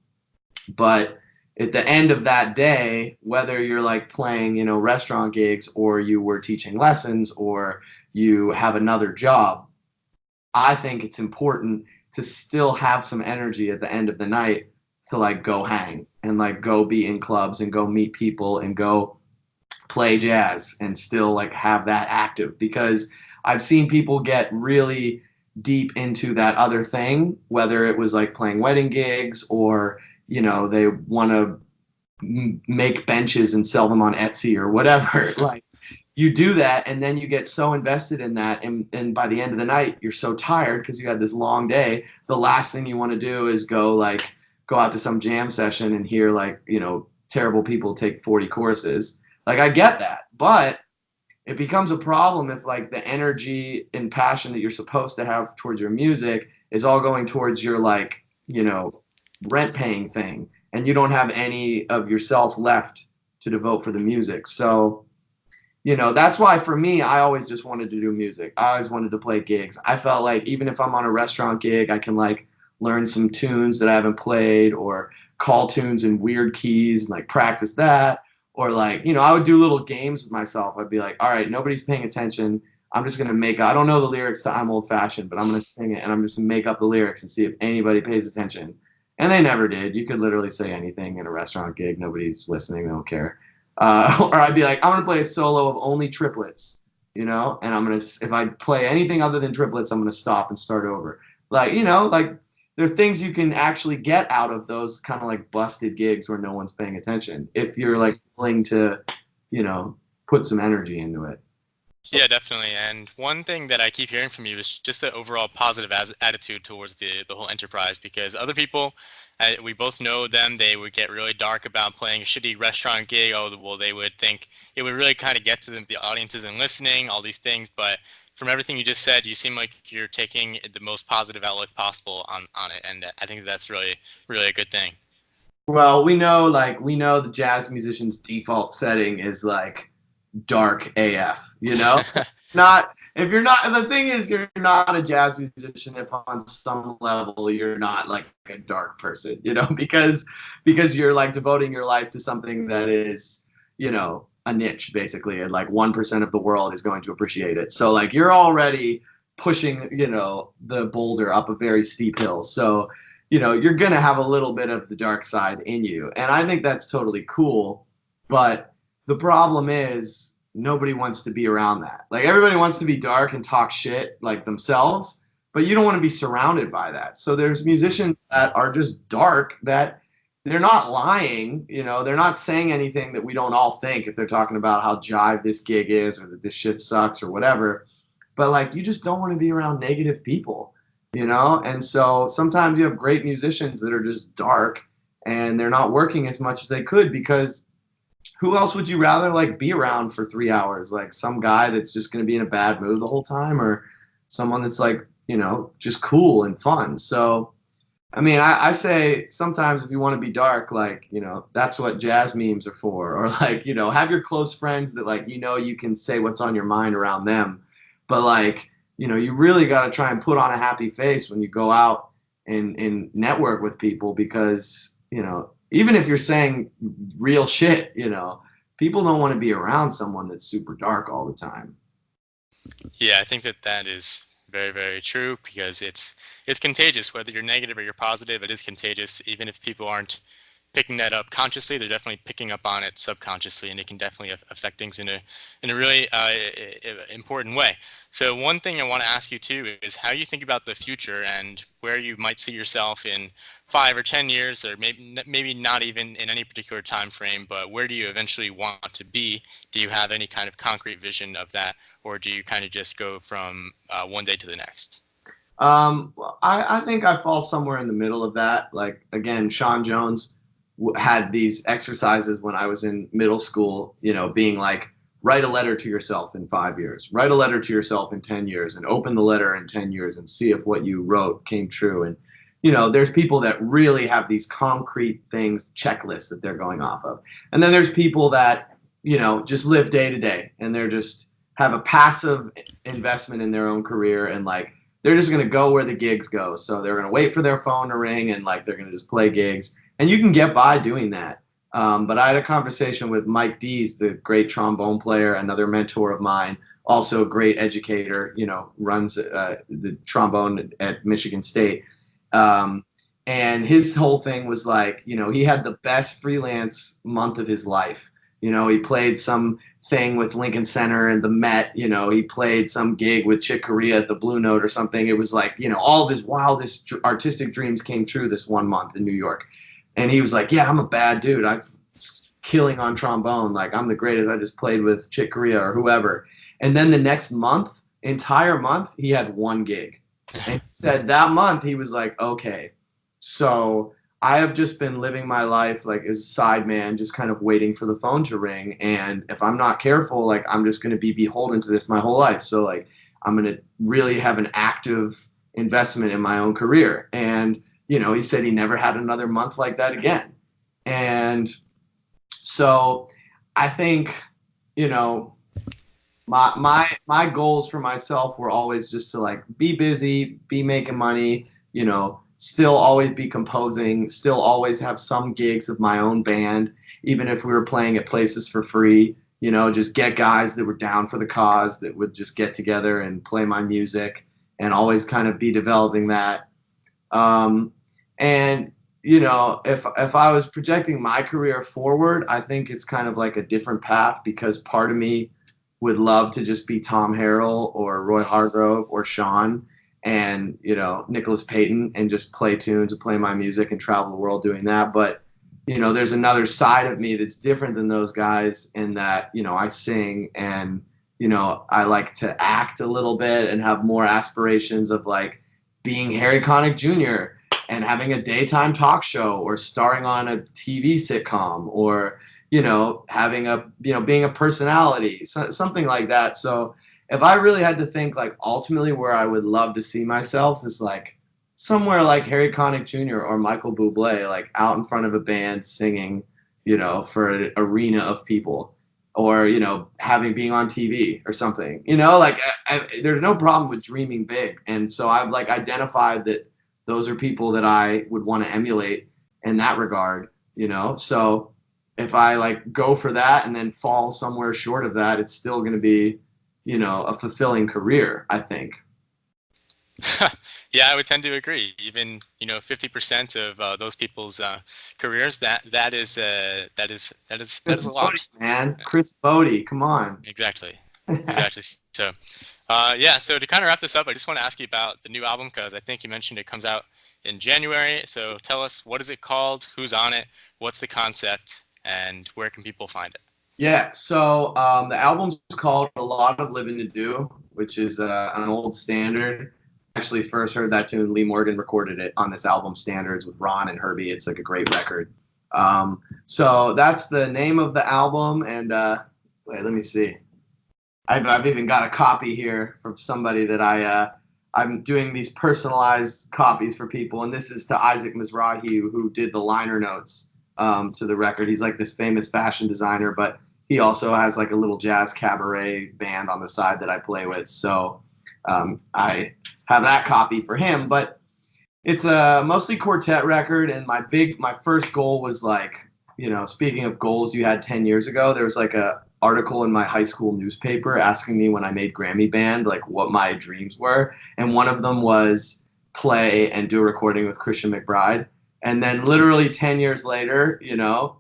But at the end of that day, whether you're, like, playing restaurant gigs, or you were teaching lessons, or you have another job, I think it's important to still have some energy at the end of the night to, like, go hang and, like, go be in clubs and go meet people and go play jazz and still, like, have that active. Because I've seen people get really deep into that other thing, whether it was, like, playing wedding gigs, or they want to make benches and sell them on Etsy or whatever. Like, you do that, and then you get so invested in that, and by the end of the night, you're so tired because you had this long day. The last thing you want to do is go out to some jam session and hear, like, terrible people take 40 courses. Like, I get that, but it becomes a problem if, like, the energy and passion that you're supposed to have towards your music is all going towards your, like, rent paying thing, and you don't have any of yourself left to devote for the music. So that's why, for me, I always just wanted to do music. I always wanted to play gigs. I felt like even if I'm on a restaurant gig, I can, like, learn some tunes that I haven't played, or call tunes in weird keys and, like, practice that. Or, like, I would do little games with myself. I'd be like, all right, nobody's paying attention. I'm just going to I don't know the lyrics to I'm Old Fashioned, but I'm going to sing it, and I'm just going to make up the lyrics and see if anybody pays attention. And they never did. You could literally say anything in a restaurant gig. Nobody's listening. They don't care. Or I'd be like, I'm going to play a solo of only triplets, and if I play anything other than triplets, I'm going to stop and start over. Like, like, there are things you can actually get out of those kind of, like, busted gigs where no one's paying attention, if you're, like, willing to, put some energy into it. Yeah, definitely. And one thing that I keep hearing from you is just the overall positive attitude towards the whole enterprise, because other people, we both know them, they would get really dark about playing a shitty restaurant gig. Oh, well, they would think it would really kind of get to the audience isn't listening, all these things. But from everything you just said, you seem like you're taking the most positive outlook possible on it. And I think that's really, really a good thing. Well, we know the jazz musician's default setting is, like, dark AF, not if you're not, the thing is, you're not a jazz musician if on some level you're not, like, a dark person, because you're, like, devoting your life to something that is, a niche, basically, and, like, 1% of the world is going to appreciate it. So, like, you're already pushing, the boulder up a very steep hill. So, you're going to have a little bit of the dark side in you. And I think that's totally cool. But the problem is, nobody wants to be around that. Like, everybody wants to be dark and talk shit, like, themselves, but you don't want to be surrounded by that. So there's musicians that are just dark, that they're not lying, they're not saying anything that we don't all think if they're talking about how jive this gig is, or that this shit sucks, or whatever. But, like, you just don't want to be around negative people, And so sometimes you have great musicians that are just dark, and they're not working as much as they could, because who else would you rather, like, be around for 3 hours? Like, some guy that's just going to be in a bad mood the whole time, or someone that's, like, just cool and fun. So, I mean, I say sometimes if you want to be dark, like, that's what jazz memes are for. Or, like, have your close friends that, like, you can say what's on your mind around them. But, like, you really got to try and put on a happy face when you go out and network with people, because, even if you're saying real shit, people don't want to be around someone that's super dark all the time. Yeah, I think that is very, very true, because it's contagious. Whether you're negative or you're positive, it is contagious. Even if people aren't picking that up consciously, they're definitely picking up on it subconsciously, and it can definitely affect things in a really important way. So one thing I want to ask you too is how you think about the future and where you might see yourself in 5 or 10 years, or maybe not even in any particular time frame, but where do you eventually want to be? Do you have any kind of concrete vision of that, or do you kind of just go from one day to the next? Well, I think I fall somewhere in the middle of that. Like, again, Sean Jones had these exercises when I was in middle school, you know, being like, write a letter to yourself in 5 years, write a letter to yourself in 10 years, and open the letter in 10 years and see if what you wrote came true. And, you know, there's people that really have these concrete things, checklists that they're going off of. And then there's people that, you know, just live day to day, and they're just have a passive investment in their own career, and like, they're just going to go where the gigs go. So they're going to wait for their phone to ring, and like, they're going to just play gigs. And you can get by doing that. But I had a conversation with Mike Dees, the great trombone player, another mentor of mine, also a great educator, you know, runs the trombone at Michigan State. And his whole thing was like, you know, he had the best freelance month of his life. You know, he played some thing with Lincoln Center and the Met, you know, he played some gig with Chick Corea at the Blue Note or something. It was like, you know, all of his wildest artistic dreams came true this one month in New York. And he was like, yeah, I'm a bad dude. I'm killing on trombone. Like, I'm the greatest. I just played with Chick Corea or whoever. And then the next month, entire month, he had one gig. And he said that month, he was like, okay, so I have just been living my life like as a side man, just kind of waiting for the phone to ring. And if I'm not careful, like, I'm just going to be beholden to this my whole life. So like, I'm going to really have an active investment in my own career. And, you know, he said he never had another month like that again. And so I think, you know, my goals for myself were always just to like be busy, be making money, you know, still always be composing, still always have some gigs of my own band, even if we were playing at places for free, you know, just get guys that were down for the cause that would just get together and play my music, and always kind of be developing that. And, you know, if I was projecting my career forward, I think it's kind of like a different path, because part of me would love to just be Tom Harrell or Roy Hargrove or Sean and, you know, Nicholas Payton, and just play tunes and play my music and travel the world doing that. But, you know, there's another side of me that's different than those guys, in that, you know, I sing, and, you know, I like to act a little bit and have more aspirations of like being Harry Connick Jr. and having a daytime talk show, or starring on a TV sitcom, or, you know, having a, you know, being a personality, something like that. So if I really had to think, like, ultimately where I would love to see myself is like somewhere like Harry Connick Jr. or Michael Bublé, like out in front of a band singing, you know, for an arena of people, or, you know, being on TV or something, you know, like there's no problem with dreaming big. And so I've like identified that those are people that I would want to emulate in that regard, you know. So if I like go for that and then fall somewhere short of that, it's still going to be, you know, a fulfilling career, I think. Yeah, I would tend to agree. Even, you know, 50% of those people's careers, that is Chris a lot, Bodie, man. Chris Bodie, come on. Exactly. So, yeah. So to kind of wrap this up, I just want to ask you about the new album, because I think you mentioned it comes out in January. So tell us, what is it called? Who's on it? What's the concept? And where can people find it? Yeah, so the album's called A Lot of Livin to Do, which is an old standard. Actually, first heard that tune. Lee Morgan recorded it on this album, Standards, with Ron and Herbie. It's like a great record. So that's the name of the album. And wait, let me see. I've even got a copy here from somebody that I'm doing these personalized copies for people. And this is to Isaac Mizrahi, who did the liner notes to the record. He's like this famous fashion designer, but he also has like a little jazz cabaret band on the side that I play with. So I have that copy for him, but it's a mostly quartet record. And my first goal was like, speaking of goals you had 10 years ago, there was like a article in my high school newspaper asking me when I made Grammy Band, like what my dreams were. And one of them was play and do a recording with Christian McBride. And then literally 10 years later,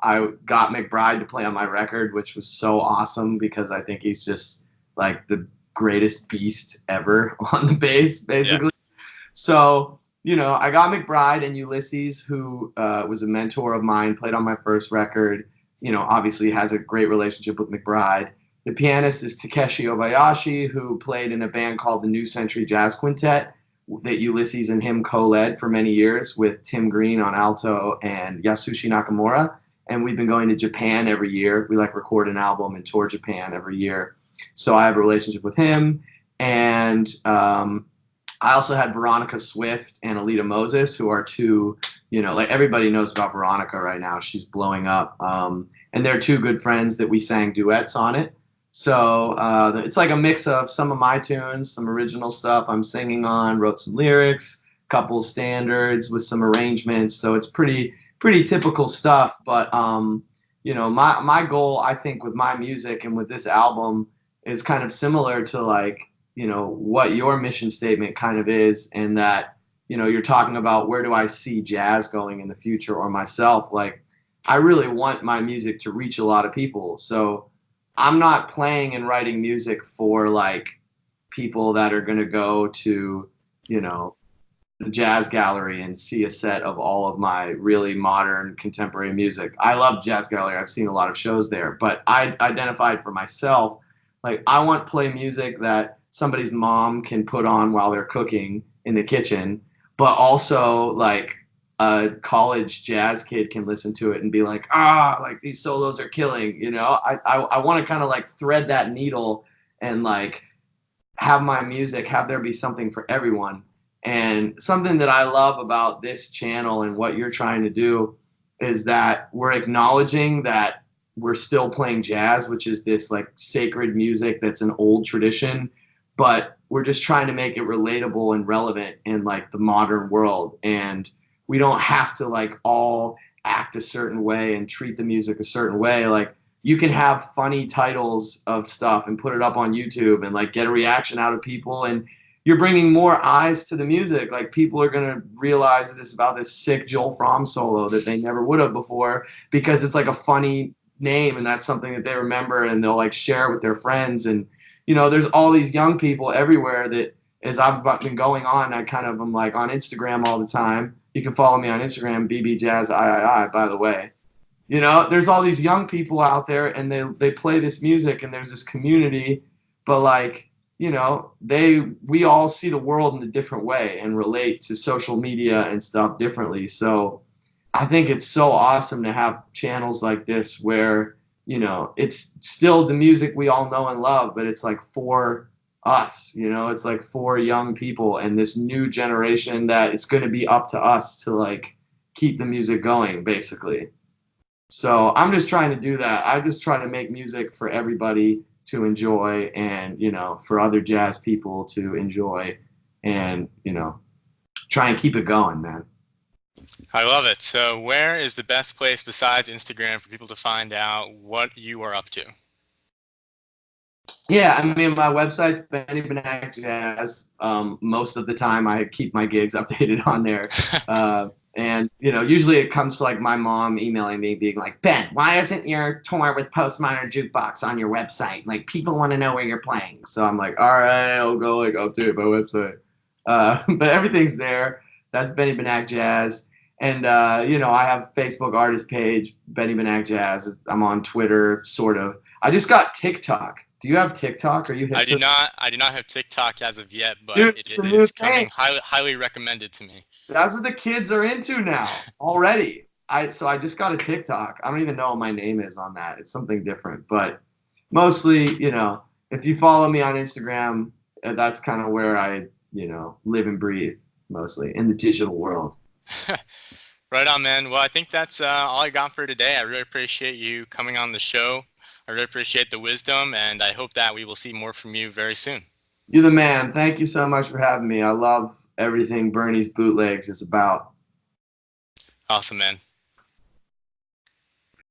I got McBride to play on my record, which was so awesome because I think he's just like the greatest beast ever on the bass, basically. Yeah. So, I got McBride and Ulysses, who was a mentor of mine, played on my first record, obviously has a great relationship with McBride. The pianist is Takeshi Obayashi, who played in a band called the New Century Jazz Quintet that Ulysses and him co-led for many years with Tim Green on alto and Yasushi Nakamura. And we've been going to Japan every year. We record an album and tour Japan every year. So I have a relationship with him. And I also had Veronica Swift and Alita Moses, who are two, everybody knows about Veronica right now. She's blowing up. And they're two good friends that we sang duets on it. So it's like a mix of some of my tunes, some original stuff I'm singing on, wrote some lyrics, couple standards with some arrangements. So it's pretty typical stuff. But, my goal, I think, with my music and with this album is kind of similar to what your mission statement kind of is, and that, you're talking about where do I see jazz going in the future or myself. I really want my music to reach a lot of people. So I'm not playing and writing music for people that are going to go to, the jazz gallery and see a set of all of my really modern contemporary music. I love jazz gallery. I've seen a lot of shows there, but I identified for myself, I want to play music that somebody's mom can put on while they're cooking in the kitchen, but also a college jazz kid can listen to it and be these solos are killing, I want to kind of thread that needle and have my music, have there be something for everyone. And something that I love about this channel and what you're trying to do is that we're acknowledging that we're still playing jazz, which is this sacred music that's an old tradition, but we're just trying to make it relatable and relevant in the modern world. And we don't have to all act a certain way and treat the music a certain way. You can have funny titles of stuff and put it up on YouTube and get a reaction out of people, and you're bringing more eyes to the music. People are going to realize that it's about this sick Joel Fromm solo that they never would have before because it's a funny name and that's something that they remember and they'll share with their friends. And there's all these young people everywhere that, as I've been going on, I kind of am on Instagram all the time. You can follow me on Instagram, BBJazzIII, by the way. There's all these young people out there and they play this music and there's this community, but we all see the world in a different way and relate to social media and stuff differently. So I think it's so awesome to have channels like this where, it's still the music we all know and love, but it's for us, it's for young people and this new generation that it's going to be up to us to keep the music going, basically. So I'm just trying to do that. I just try to make music for everybody to enjoy and, for other jazz people to enjoy and, try and keep it going, man. I love it. So where is the best place besides Instagram for people to find out what you are up to? Yeah, I mean, my website's Benny Benack Jazz. Most of the time I keep my gigs updated on there. And, usually it comes to my mom emailing me being Ben, why isn't your tour with Postmodern Jukebox on your website? People want to know where you're playing. So I'm all right, I'll go update my website. But everything's there. That's Benny Benack Jazz. And, I have Facebook artist page, Benny Benack Jazz. I'm on Twitter, sort of. I just got TikTok. Do you have TikTok? Are you? I do not have TikTok as of yet, but it is coming highly recommended to me. That's what the kids are into now already. So I just got a TikTok. I don't even know what my name is on that. It's something different, but mostly, if you follow me on Instagram, that's kind of where I, live and breathe mostly in the digital world. Right on, man. Well, I think that's all I got for today. I really appreciate you coming on the show. I really appreciate the wisdom, and I hope that we will see more from you very soon. You're the man. Thank you so much for having me. I love everything Bernie's Bootlegs is about. Awesome, man.